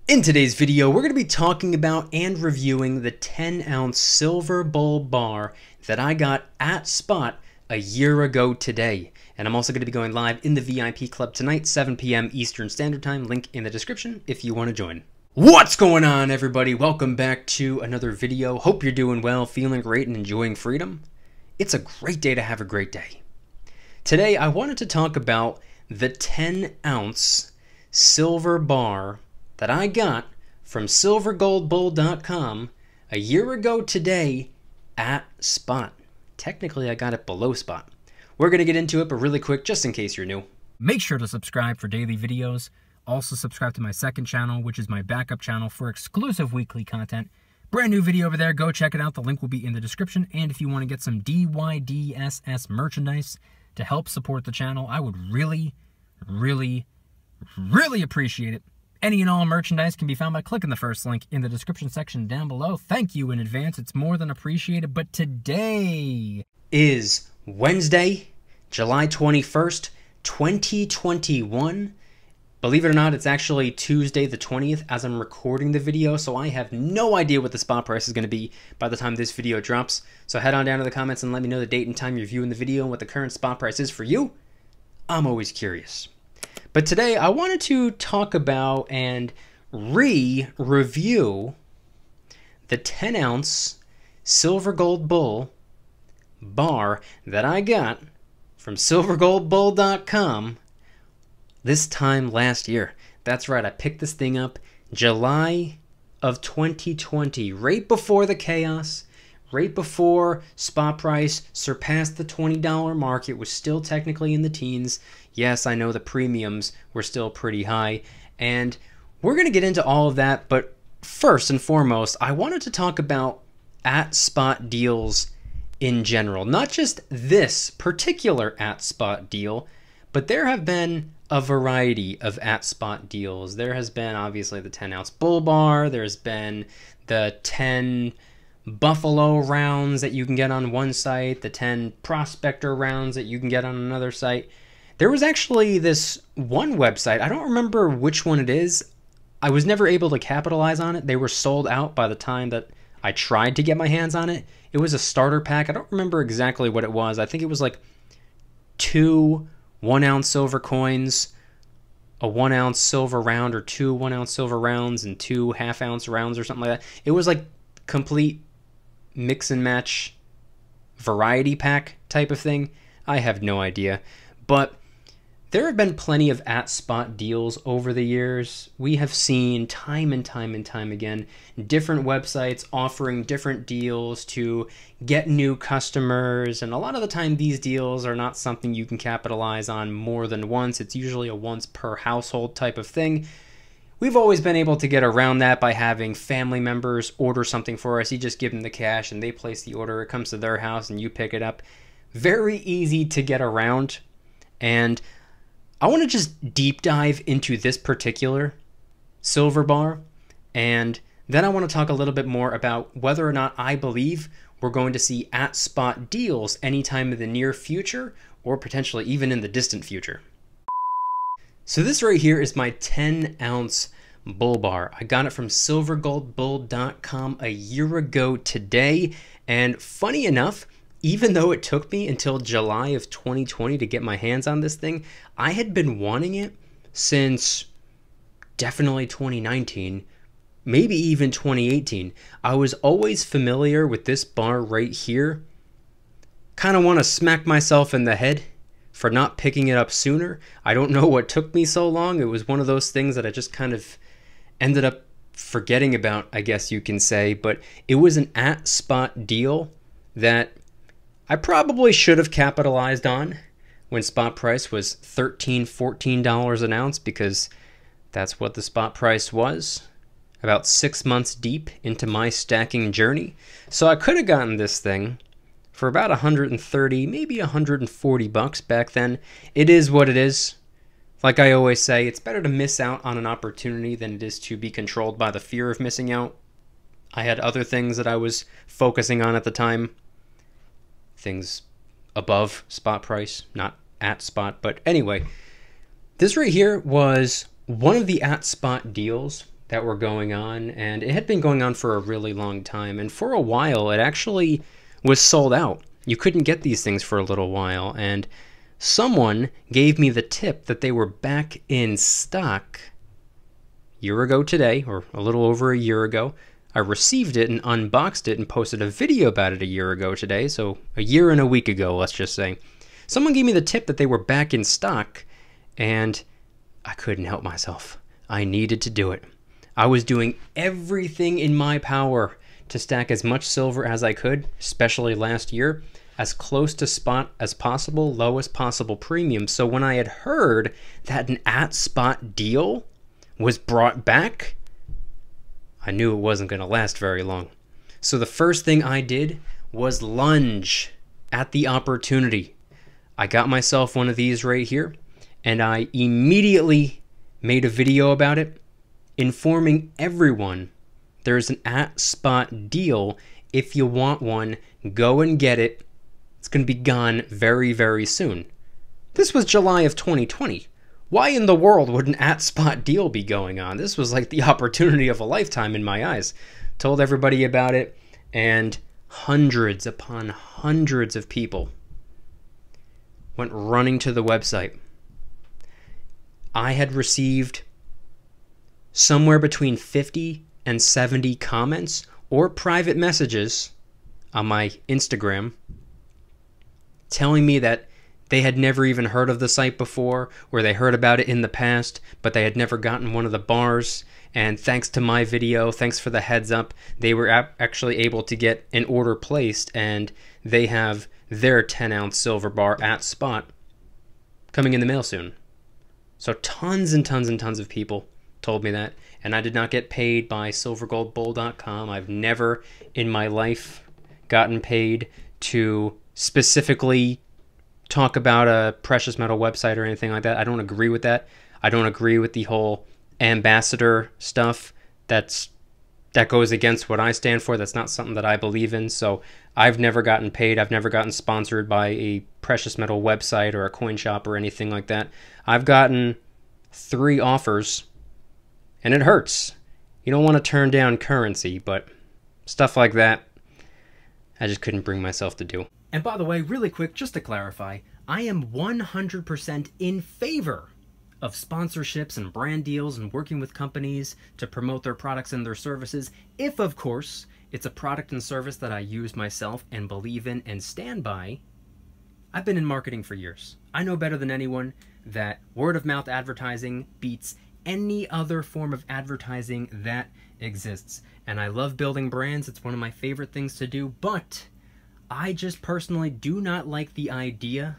In today's video, we're going to be talking about and reviewing the 10-ounce silver bull bar that I got at spot a year ago today. And I'm also going to be going live in the VIP club tonight, 7 p.m. Eastern Standard Time. Link in the description if you want to join. What's going on, everybody? Welcome back to another video. Hope you're doing well, feeling great, and enjoying freedom. It's a great day to have a great day. Today, I wanted to talk about the 10-ounce silver bar that I got from silvergoldbull.com a year ago today at spot. Technically, I got it below spot. We're going to get into it, but really quick, just in case you're new. Make sure to subscribe for daily videos. Also subscribe to my second channel, which is my backup channel for exclusive weekly content. Brand new video over there. Go check it out. The link will be in the description. And if you want to get some DYDSS merchandise to help support the channel, I would really appreciate it. Any and all merchandise can be found by clicking the first link in the description section down below. Thank you in advance. It's more than appreciated. But today is Wednesday, July 21st, 2021. Believe it or not, it's actually Tuesday the 20th as I'm recording the video, so I have no idea what the spot price is going to be by the time this video drops. So head on down to the comments and let me know the date and time you're viewing the video and what the current spot price is for you. I'm always curious. But today I wanted to talk about and review the 10-ounce silver gold bull bar that I got from silvergoldbull.com this time last year. That's right, I picked this thing up July of 2020, right before the chaos, right before spot price surpassed the $20 mark. It was still technically in the teens. Yes, I know the premiums were still pretty high, and we're going to get into all of that, but first and foremost, I wanted to talk about at-spot deals in general. Not just this particular at-spot deal, but there have been a variety of at-spot deals. There has been, obviously, the 10-ounce bull bar. There's been the 10 Buffalo rounds that you can get on one site, the 10 Prospector rounds that you can get on another site. There was actually this one website, I don't remember which one it is. I was never able to capitalize on it. They were sold out by the time that I tried to get my hands on it. It was a starter pack. I don't remember exactly what it was. I think it was like 2 1-ounce silver coins, a 1-ounce silver round, or 2 1-ounce silver rounds and 2 half-ounce rounds or something like that. It was like complete mix and match variety pack type of thing. I have no idea. But there have been plenty of at-spot deals over the years. We have seen time and time again different websites offering different deals to get new customers, and a lot of the time these deals are not something you can capitalize on more than once. It's usually a once per household type of thing. We've always been able to get around that by having family members order something for us. You just give them the cash and they place the order. It comes to their house and you pick it up. Very easy to get around. And I want to just deep dive into this particular silver bar, and then I want to talk a little bit more about whether or not I believe we're going to see at-spot deals anytime in the near future or potentially even in the distant future. So this right here is my 10-ounce bull bar. I got it from silvergoldbull.com a year ago today, and funny enough, even though it took me until July of 2020 to get my hands on this thing, I had been wanting it since definitely 2019, maybe even 2018. I was always familiar with this bar right here. Kind of want to smack myself in the head for not picking it up sooner. I don't know what took me so long. It was one of those things that I just kind of ended up forgetting about, I guess you can say. But it was an at-spot deal that I probably should have capitalized on when spot price was $13, $14 an ounce, because that's what the spot price was about 6 months deep into my stacking journey. So I could have gotten this thing for about 130, maybe 140 bucks back then. It is what it is. Like I always say, it's better to miss out on an opportunity than it is to be controlled by the fear of missing out. I had other things that I was focusing on at the time. Things above spot price, not at spot. But anyway, this right here was one of the at spot deals that were going on, and it had been going on for a really long time. And for a while, it actually was sold out. You couldn't get these things for a little while, and someone gave me the tip that they were back in stock a year ago today, or a little over a year ago. I received it and unboxed it and posted a video about it a year ago today, so a year and a week ago, let's just say. Someone gave me the tip that they were back in stock, and I couldn't help myself. I needed to do it. I was doing everything in my power to stack as much silver as I could, especially last year, as close to spot as possible, lowest possible premium. So when I had heard that an at-spot deal was brought back, I knew it wasn't going to last very long. So the first thing I did was lunge at the opportunity. I got myself one of these right here, and I immediately made a video about it, informing everyone there's an at-spot deal. If you want one, go and get it. It's going to be gone very, very soon. This was July of 2020. Why in the world would an at-spot deal be going on? This was like the opportunity of a lifetime in my eyes. Told everybody about it, and hundreds upon hundreds of people went running to the website. I had received somewhere between 50 and 70 comments or private messages on my Instagram telling me that they had never even heard of the site before, or they heard about it in the past, but they had never gotten one of the bars. And thanks to my video, thanks for the heads up, they were actually able to get an order placed, and they have their 10-ounce silver bar at spot coming in the mail soon. So tons and tons and tons of people told me that, and I did not get paid by silvergoldbull.com. I've never in my life gotten paid to specifically talk about a precious metal website or anything like that. I don't agree with that. I don't agree with the whole ambassador stuff. That goes against what I stand for. That's not something that I believe in. So I've never gotten paid. I've never gotten sponsored by a precious metal website or a coin shop or anything like that. I've gotten 3 offers, and it hurts. You don't want to turn down currency, but stuff like that, I just couldn't bring myself to do. And by the way, really quick, just to clarify, I am 100% in favor of sponsorships and brand deals and working with companies to promote their products and their services, if, of course, it's a product and service that I use myself and believe in and stand by. I've been in marketing for years. I know better than anyone that word-of-mouth advertising beats any other form of advertising that exists. And I love building brands. It's one of my favorite things to do, but I just personally do not like the idea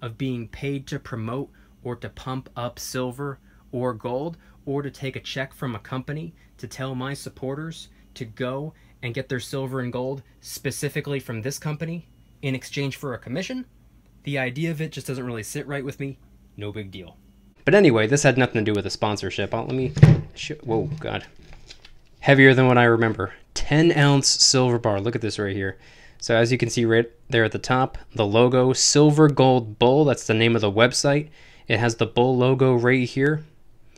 of being paid to promote or to pump up silver or gold, or to take a check from a company to tell my supporters to go and get their silver and gold specifically from this company in exchange for a commission. The idea of it just doesn't really sit right with me. No big deal. But anyway, this had nothing to do with a sponsorship. Let me show. Whoa, God. Heavier than what I remember. 10-ounce silver bar. Look at this right here. So as you can see right there at the top, the logo, Silver Gold Bull, that's the name of the website. It has the bull logo right here.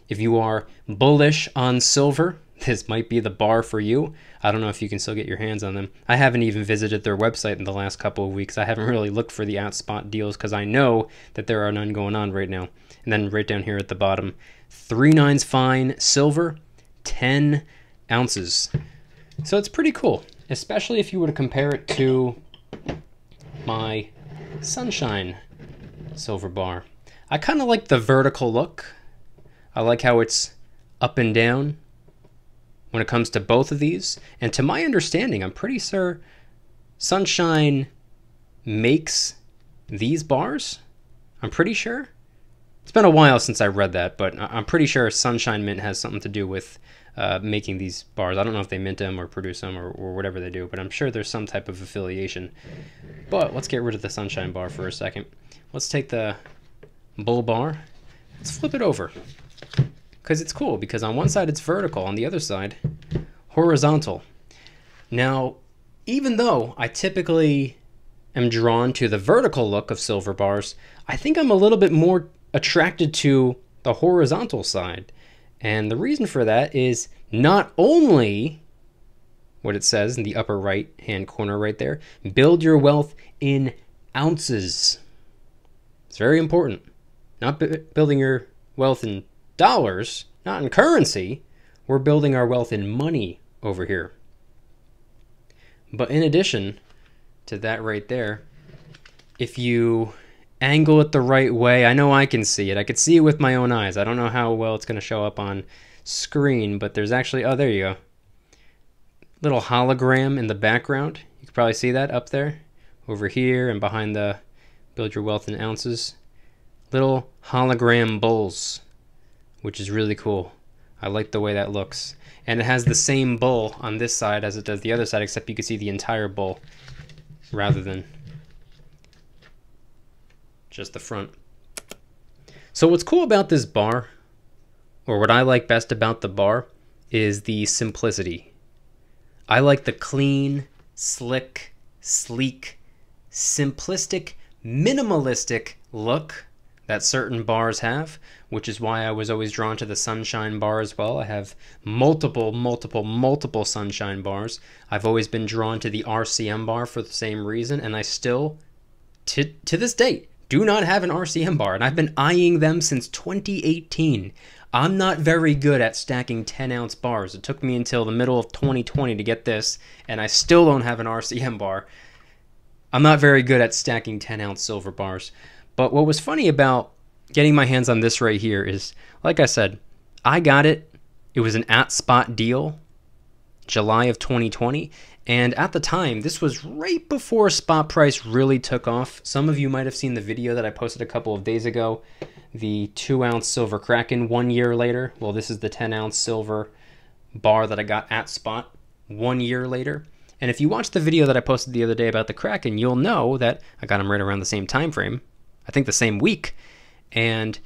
If you are bullish on silver, this might be the bar for you. I don't know if you can still get your hands on them. I haven't even visited their website in the last couple of weeks. I haven't really looked for the at-spot deals because I know that there are none going on right now. And then right down here at the bottom, 3/9 fine silver, 10 ounces. So it's pretty cool, especially if you were to compare it to my Sunshine silver bar. I kind of like the vertical look. I like how it's up and down when it comes to both of these. And to my understanding, I'm pretty sure Sunshine makes these bars. I'm pretty sure. It's been a while since I read that, but I'm pretty sure Sunshine Mint has something to do with making these bars. I don't know if they mint them or produce them or whatever they do, but I'm sure there's some type of affiliation. But let's get rid of the Sunshine bar for a second. Let's take the Bull bar. Let's flip it over. Because it's cool, because on one side it's vertical, on the other side, horizontal. Now, even though I typically am drawn to the vertical look of silver bars, I think I'm a little bit more attracted to the horizontal side. And the reason for that is not only what it says in the upper right hand corner right there, build your wealth in ounces. It's very important. Not building your wealth in dollars, not in currency. We're building our wealth in money over here. But in addition to that right there, if you angle it the right way, I know I can see it. I could see it with my own eyes. I don't know how well it's going to show up on screen, but there's actually, oh, there you go. Little hologram in the background. You can probably see that up there, over here, and behind the build your wealth in ounces. Little hologram bulls, which is really cool. I like the way that looks. And it has the same bull on this side as it does the other side, except you can see the entire bull rather than just the front. So what's cool about this bar, or what I like best about the bar, is the simplicity. I like the clean, slick, sleek, simplistic, minimalistic look that certain bars have, which is why I was always drawn to the Sunshine bar as well. I have multiple Sunshine bars. I've always been drawn to the RCM bar for the same reason, and I still, to this date, do not have an RCM bar, and I've been eyeing them since 2018. I'm not very good at stacking 10-ounce bars. It took me until the middle of 2020 to get this, and I still don't have an RCM bar. I'm not very good at stacking 10-ounce silver bars. But what was funny about getting my hands on this right here is, like I said, I got it. It was an at-spot deal, July of 2020. And at the time, this was right before spot price really took off. Some of you might have seen the video that I posted a couple of days ago, the 2-ounce silver Kraken 1 year later. Well, this is the 10-ounce silver bar that I got at spot 1 year later. And if you watch the video that I posted the other day about the Kraken, you'll know that I got them right around the same time frame. I think the same week. And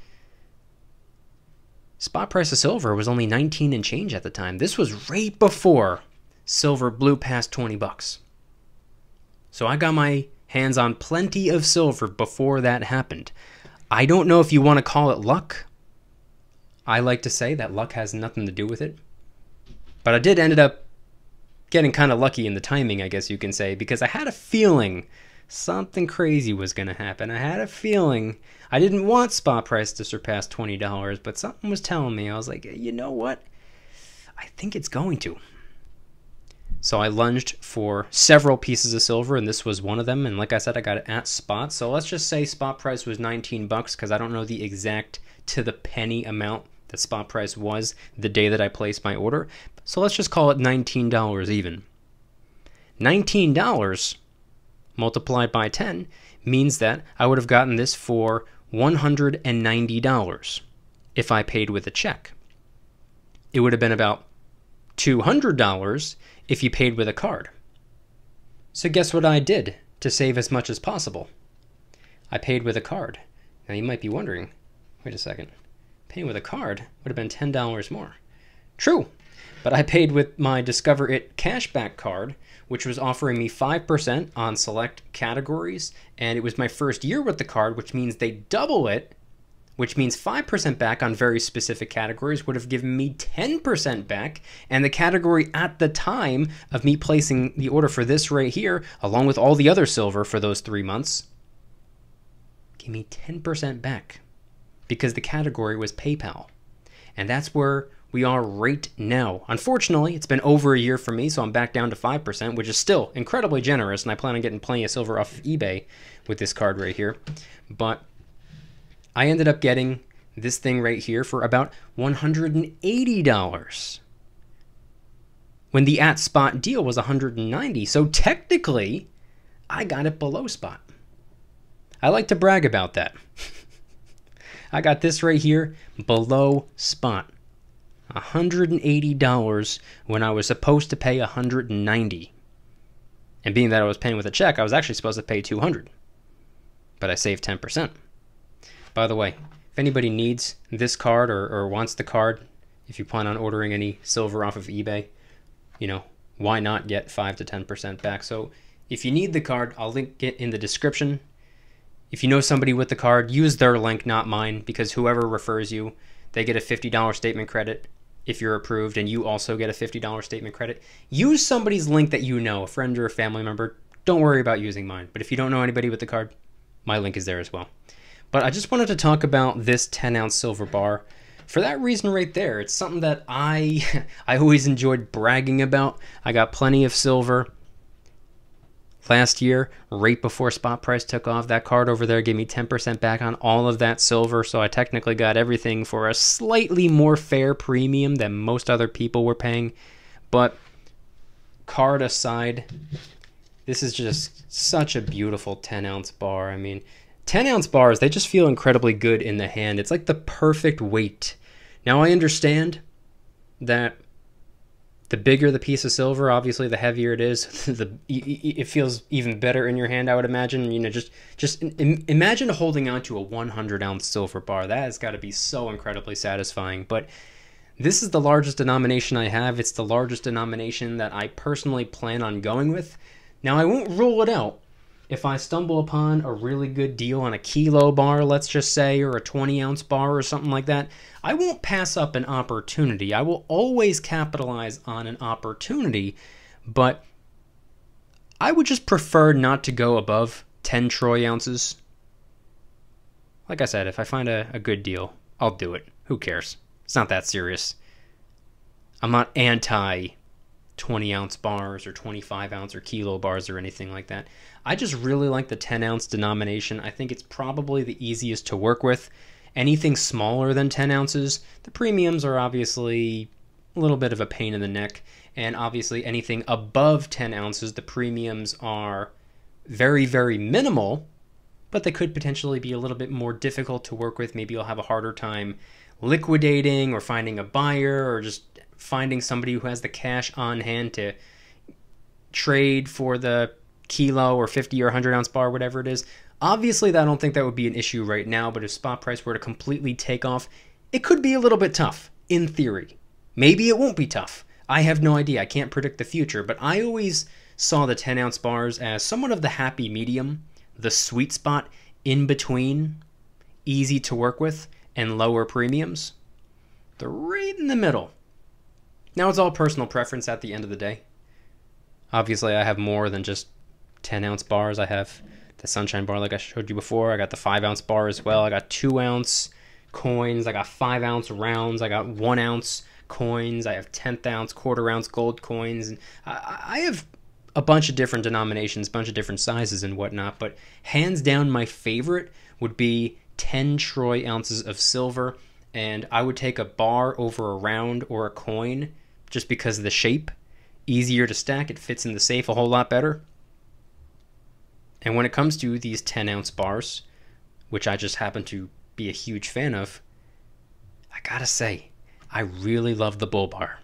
spot price of silver was only 19 and change at the time. This was right before silver blew past 20 bucks. So I got my hands on plenty of silver before that happened. I don't know if you want to call it luck. I like to say that luck has nothing to do with it. But I did ended up getting kind of lucky in the timing, I guess you can say, because I had a feeling something crazy was going to happen. I had a feeling. I didn't want spot price to surpass $20, but something was telling me. I was like, you know what? I think it's going to. So I lunged for several pieces of silver, and this was one of them. And like I said, I got it at spot. So let's just say spot price was 19 bucks, because I don't know the exact to the penny amount that spot price was the day that I placed my order. So let's just call it $19 even. $19 multiplied by 10 means that I would have gotten this for $190 if I paid with a check. It would have been about $200 if you paid with a card. So guess what I did to save as much as possible? I paid with a card. Now you might be wondering, wait a second, paying with a card would have been $10 more. True, but I paid with my Discover It cashback card, which was offering me 5% on select categories, and it was my first year with the card, which means they double it, which means 5% back on very specific categories would have given me 10% back, and the category at the time of me placing the order for this right here, along with all the other silver for those 3 months, gave me 10% back because the category was PayPal. And that's where we are right now. Unfortunately, it's been over a year for me, so I'm back down to 5%, which is still incredibly generous, and I plan on getting plenty of silver off of eBay with this card right here. But I ended up getting this thing right here for about $180 when the at spot deal was $190. So technically, I got it below spot. I like to brag about that. I got this right here below spot. $180 when I was supposed to pay $190. And being that I was paying with a check, I was actually supposed to pay $200. But I saved 10%. By the way, if anybody needs this card or wants the card, if you plan on ordering any silver off of eBay, you know, why not get 5 to 10% back? So if you need the card, I'll link it in the description. If you know somebody with the card, use their link, not mine, because whoever refers you, they get a $50 statement credit if you're approved, and you also get a $50 statement credit. Use somebody's link that you know, a friend or a family member. Don't worry about using mine. But if you don't know anybody with the card, my link is there as well. But I just wanted to talk about this 10-ounce silver bar. For that reason right there, it's something that I always enjoyed bragging about. I got plenty of silver last year, right before spot price took off. That card over there gave me 10% back on all of that silver, so I technically got everything for a slightly more fair premium than most other people were paying. But card aside, this is just such a beautiful 10-ounce bar. I mean, 10-ounce bars, they just feel incredibly good in the hand. It's like the perfect weight. Now, I understand that the bigger the piece of silver, obviously, the heavier it is. It feels even better in your hand, I would imagine. You know, just imagine holding on to a 100-ounce silver bar. That has got to be so incredibly satisfying. But this is the largest denomination I have. It's the largest denomination that I personally plan on going with. Now, I won't rule it out. If I stumble upon a really good deal on a kilo bar, let's just say, or a 20-ounce bar or something like that, I won't pass up an opportunity. I will always capitalize on an opportunity, but I would just prefer not to go above 10 troy ounces. Like I said, if I find a good deal, I'll do it. Who cares? It's not that serious. I'm not anti 20-ounce bars or 25-ounce or kilo bars or anything like that. I just really like the 10-ounce denomination. I think it's probably the easiest to work with. Anything smaller than 10 ounces, the premiums are obviously a little bit of a pain in the neck. And obviously anything above 10 ounces, the premiums are very, very minimal, but they could potentially be a little bit more difficult to work with. Maybe you'll have a harder time liquidating or finding a buyer, or just finding somebody who has the cash on hand to trade for the kilo or 50 or 100 ounce bar, whatever it is. Obviously, I don't think that would be an issue right now, but if spot price were to completely take off, it could be a little bit tough, in theory. Maybe it won't be tough. I have no idea. I can't predict the future, but I always saw the 10-ounce bars as somewhat of the happy medium, the sweet spot in between easy to work with and lower premiums. They're right in the middle. Now, it's all personal preference at the end of the day. Obviously, I have more than just 10-ounce bars. I have the Sunshine bar like I showed you before. I got the 5-ounce bar as well. I got 2-ounce coins. I got 5-ounce rounds. I got 1-ounce coins. I have 10th-ounce, quarter-ounce gold coins. And I have a bunch of different denominations, a bunch of different sizes and whatnot. But hands down, my favorite would be 10 troy ounces of silver. And I would take a bar over a round or a coin just because of the shape. Easier to stack. It fits in the safe a whole lot better. And when it comes to these 10-ounce bars, which I just happen to be a huge fan of, I gotta say, I really love the bull bar.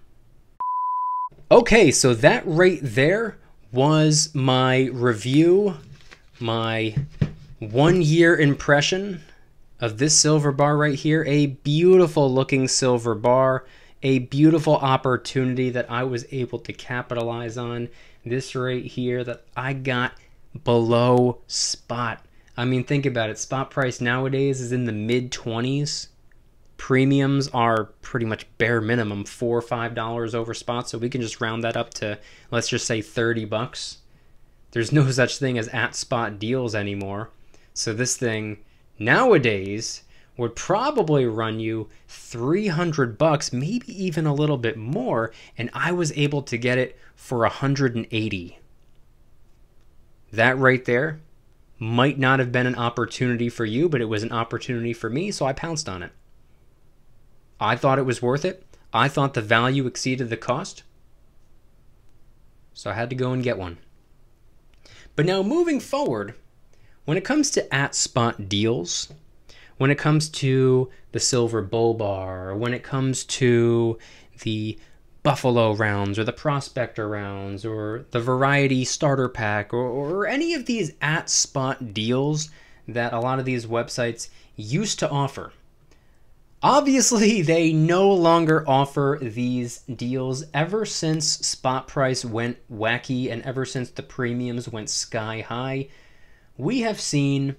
Okay, so that right there was my review, my 1-year impression of this silver bar right here. A beautiful looking silver bar, a beautiful opportunity that I was able to capitalize on. This right here that I got below spot. I mean, think about it. Spot price nowadays is in the mid-20s. Premiums are pretty much bare minimum $4 or $5 over spot, so we can just round that up to, let's just say, 30 bucks. There's no such thing as at spot deals anymore. So this thing nowadays would probably run you 300 bucks, maybe even a little bit more, and I was able to get it for 180. That right there might not have been an opportunity for you, but it was an opportunity for me, so I pounced on it. I thought it was worth it. I thought the value exceeded the cost, so I had to go and get one. But now moving forward, when it comes to at-spot deals, when it comes to the silver bull bar, or when it comes to the Buffalo rounds or the prospector rounds or the variety starter pack or any of these at spot deals that a lot of these websites used to offer. Obviously, they no longer offer these deals ever since spot price went wacky and ever since the premiums went sky high. We have seen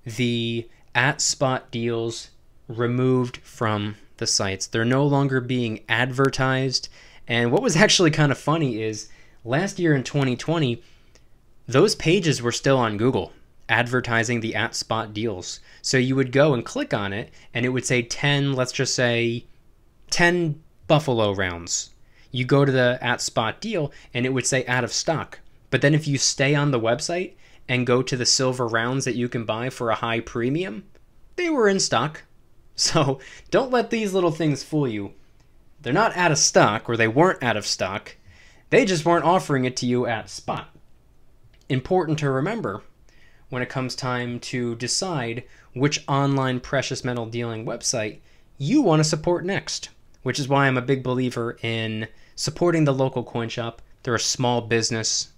the at spot deals removed from the sites. They're no longer being advertised. And what was actually kind of funny is last year in 2020, those pages were still on Google advertising the @spot deals. So you would go and click on it and it would say 10, let's just say 10 Buffalo rounds. You go to the @spot deal and it would say out of stock. But then if you stay on the website and go to the silver rounds that you can buy for a high premium, they were in stock. So don't let these little things fool you. They're not out of stock, or they weren't out of stock. They just weren't offering it to you at spot. Important to remember when it comes time to decide which online precious metal dealing website you want to support next, which is why I'm a big believer in supporting the local coin shop. They're a small business.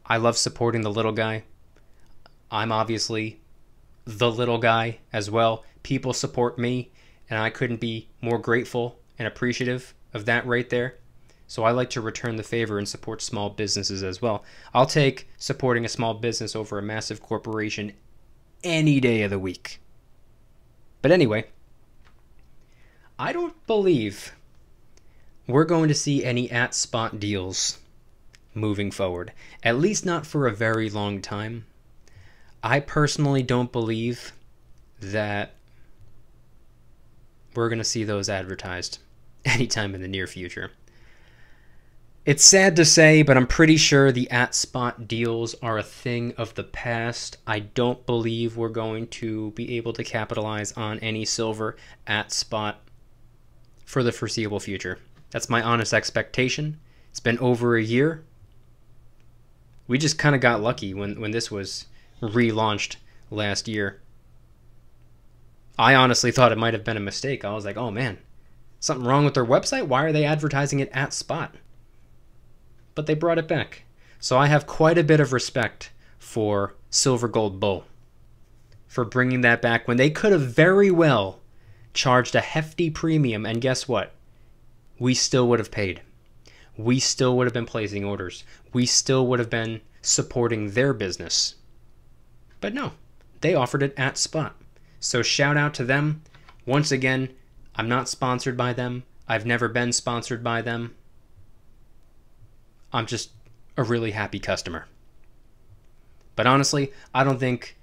I love supporting the little guy. I'm obviously the little guy as well. People support me, and I couldn't be more grateful and appreciative of that right there. So I like to return the favor and support small businesses as well. I'll take supporting a small business over a massive corporation any day of the week. But anyway, I don't believe we're going to see any @spot deals moving forward, at least not for a very long time. I personally don't believe that we're going to see those advertised anytime in the near future. It's sad to say, but I'm pretty sure the @spot deals are a thing of the past. I don't believe we're going to be able to capitalize on any silver @spot for the foreseeable future. That's my honest expectation. It's been over a year. We just kind of got lucky when this was relaunched last year. I honestly thought it might have been a mistake. I was like, oh man, something wrong with their website? Why are they advertising it @spot? But they brought it back. So I have quite a bit of respect for Silver Gold Bull for bringing that back when they could have very well charged a hefty premium, and guess what? We still would have paid. We still would have been placing orders. We still would have been supporting their business. But no, they offered it @spot. So shout out to them. Once again, I'm not sponsored by them. I've never been sponsored by them. I'm just a really happy customer. But honestly, I don't think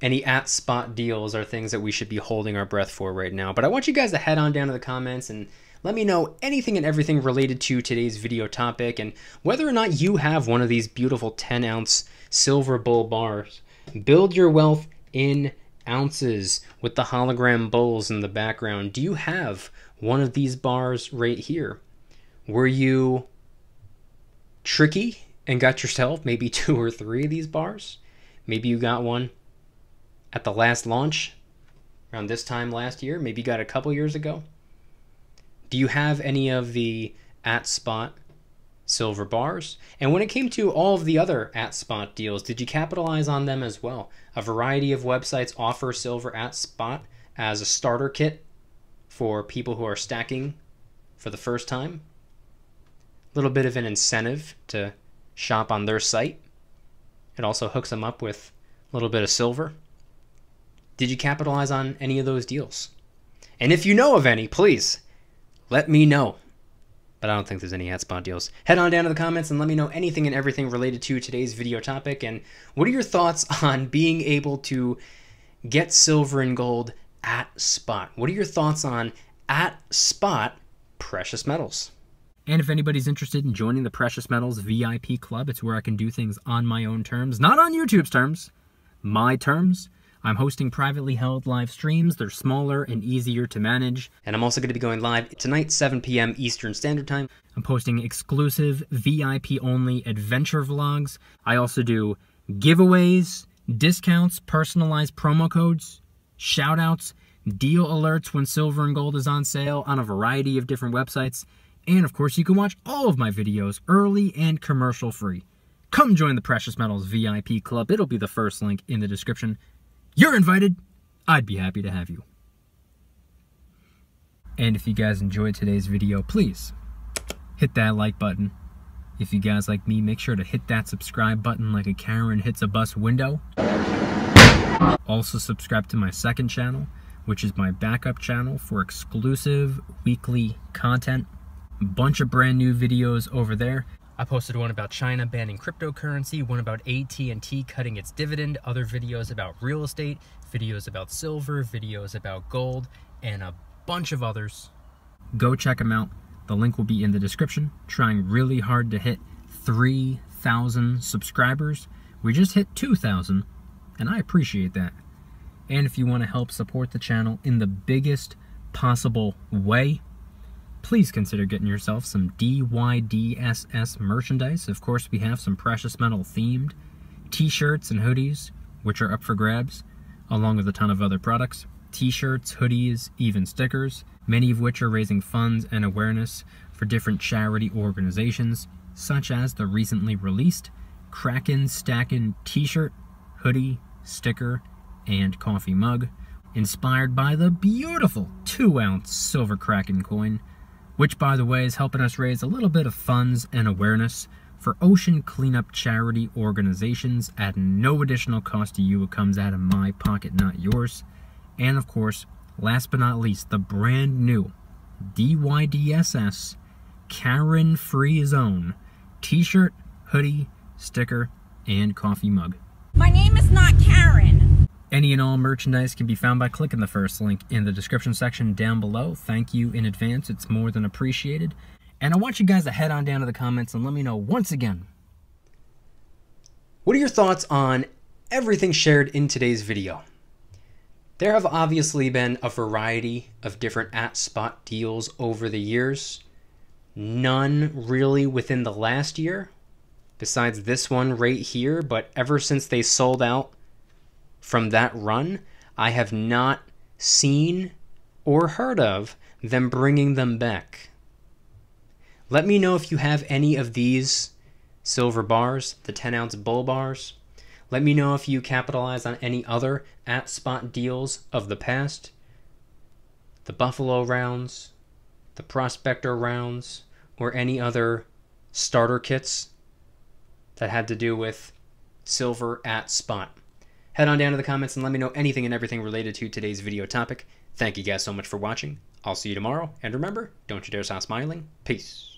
any @spot deals are things that we should be holding our breath for right now. But I want you guys to head on down to the comments and let me know anything and everything related to today's video topic and whether or not you have one of these beautiful 10-ounce Silver Bull bars. Build your wealth in ounces with the hologram bulls in the background. Do you have one of these bars right here? Were you tricky and got yourself maybe 2 or 3 of these bars? Maybe you got one at the last launch around this time last year. Maybe you got a couple years ago. Do you have any of the @spot silver bars? And when it came to all of the other @spot deals, did you capitalize on them as well? A variety of websites offer silver @spot as a starter kit for people who are stacking for the first time. Little bit of an incentive to shop on their site. It also hooks them up with a little bit of silver. Did you capitalize on any of those deals? And if you know of any, please let me know. But I don't think there's any @spot deals. Head on down to the comments and let me know anything and everything related to today's video topic. And what are your thoughts on being able to get silver and gold @spot? What are your thoughts on @spot precious metals? And if anybody's interested in joining the Precious Metals VIP Club, it's where I can do things on my own terms, not on YouTube's terms, my terms. I'm hosting privately held live streams. They're smaller and easier to manage. And I'm also going to be going live tonight, 7 p.m. Eastern Standard Time. I'm posting exclusive VIP-only adventure vlogs. I also do giveaways, discounts, personalized promo codes, shoutouts, deal alerts when silver and gold is on sale on a variety of different websites. And of course, you can watch all of my videos early and commercial free. Come join the Precious Metals VIP Club. It'll be the first link in the description. You're invited. I'd be happy to have you. And if you guys enjoyed today's video, please hit that like button. If you guys like me, make sure to hit that subscribe button like a Karen hits a bus window. Also subscribe to my second channel, which is my backup channel for exclusive weekly content. A bunch of brand new videos over there. I posted one about China banning cryptocurrency, one about AT&T cutting its dividend, other videos about real estate, videos about silver, videos about gold, and a bunch of others. Go check them out. The link will be in the description. Trying really hard to hit 3,000 subscribers. We just hit 2,000, and I appreciate that. And if you want to help support the channel in the biggest possible way, please consider getting yourself some DYDSS merchandise. Of course, we have some precious metal themed t-shirts and hoodies, which are up for grabs, along with a ton of other products. T-shirts, hoodies, even stickers, many of which are raising funds and awareness for different charity organizations, such as the recently released Kraken Stackin' t-shirt, hoodie, sticker, and coffee mug, inspired by the beautiful 2-ounce silver Kraken coin, which, by the way, is helping us raise a little bit of funds and awareness for ocean cleanup charity organizations at no additional cost to you. It comes out of my pocket, not yours. And of course, last but not least, the brand new DYDSS Karen Free Zone t-shirt, hoodie, sticker, and coffee mug. My name is not Karen. Any and all merchandise can be found by clicking the first link in the description section down below. Thank you in advance, it's more than appreciated. And I want you guys to head on down to the comments and let me know once again, what are your thoughts on everything shared in today's video? There have obviously been a variety of different at-spot deals over the years. None really within the last year, besides this one right here, but ever since they sold out from that run, I have not seen or heard of them bringing them back. Let me know if you have any of these silver bars, the 10-ounce bull bars. Let me know if you capitalize on any other at-spot deals of the past. The Buffalo rounds, the Prospector rounds, or any other starter kits that had to do with silver at spot. Head on down to the comments and let me know anything and everything related to today's video topic. Thank you guys so much for watching. I'll see you tomorrow. And remember, don't you dare stop smiling. Peace.